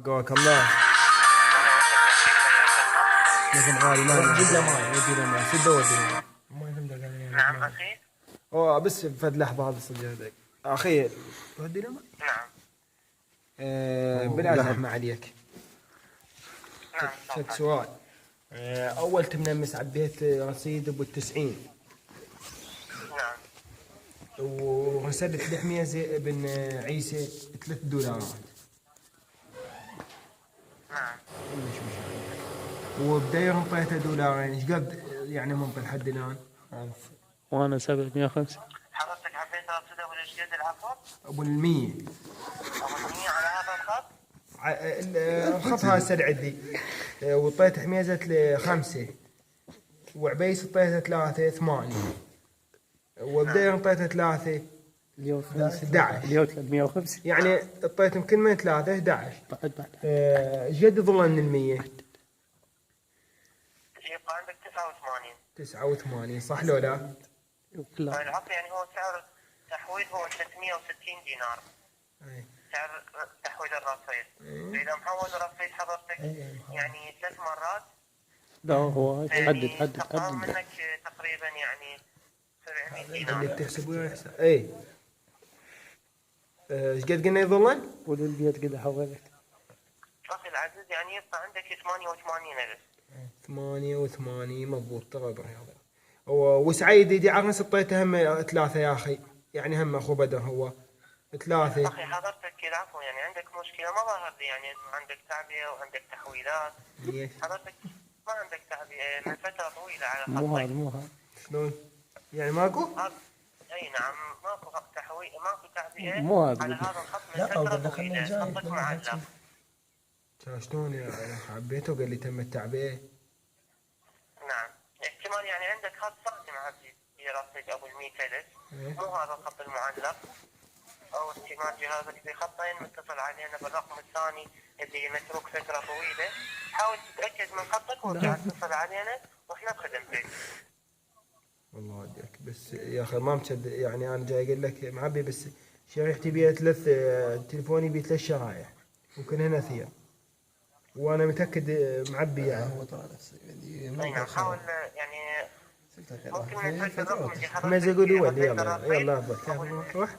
قواك الله. لازم عالي ما جدا ما ودينا ما سد ودينا. نعم أخي. بس فد لحظة هذا صدق أخي ودينا ما. نعم. بلا زحمة عليك. نعم. فد سؤال. أول تمنمس عبيت رصيد أبو 90. نعم. ورسلت لحمية بن عيسى $3. نعم. وبداية انطيته $2 ايش قد يعني منطي لحد الآن؟ وانا 750. حضرتك عبيت رصيد أبو الأشجاد العفو؟ أبو 100. أبو 100 على هذا الخط؟ الخط هذا السد عندي. وطيت حميزة ل5 وعبيس طيته 3 8 وبداية انطيته 3 اليوم 11 اليوم 350 يعني طيت يمكن من 3 11 بعد ايش قد ظل من 100؟ يبقى عندك 89. 89 صح لو لا؟ لا العفو يعني هو سعر تحويل هو 360 دينار. أي. سعر تحويل الرصيد. إذا محول الرصيد حضرتك يعني 3 مرات. لا هو يعني حدد تقام منك تقريبا يعني 700 اللي دينار. بتحسبوا يا حساب اي. ايش قد قلنا يظلن؟ والبيت قد حولت أخي العزيز يعني يبقى عندك 88,000. 88 مضبوط تقريبا هذا. وسعيد يدي عرس طيته هم 3 يا اخي يعني هم اخو بدر هو 3. أخي حضرتك العفو يعني عندك مشكلة ما ظهر لي يعني إنه عندك تعبئة وعندك تحويلات. ليش؟ حضرتك ما عندك تعبئة من فترة طويلة على مو هذا خطك. مو هذا شلون؟ يعني ماكو؟ أي نعم ماكو تحويل ماكو تعبئة مو هذا على بدي. هذا الخط من فترة طويلة. خطك معلق. شلون يعني حبيته قال لي تم التعبئة. نعم احتمال يعني عندك خط ثاني معبي في رصيد أبو 100,000 مو هذا الخط المعلق. أو احتمال جهازك في خطين متصل علينا بالرقم الثاني اللي متروك فترة طويلة. حاول تتأكد من خطك وارجع اتصل علينا واحنا بخدمتك. والله وديك بس يا اخي ما مصدق يعني انا جاي اقول لك معبي بس شريحتي بيها 3 تليفوني بيه 3 شرايح ممكن هنا ثير وانا متاكد معبي يعني. هو طلع نفسه أي نعم حاول يعني ممكن نسجل الرقم اللي حضرتك ما يقولوا فيه يلا رصيد يلا الرصيد يلا روح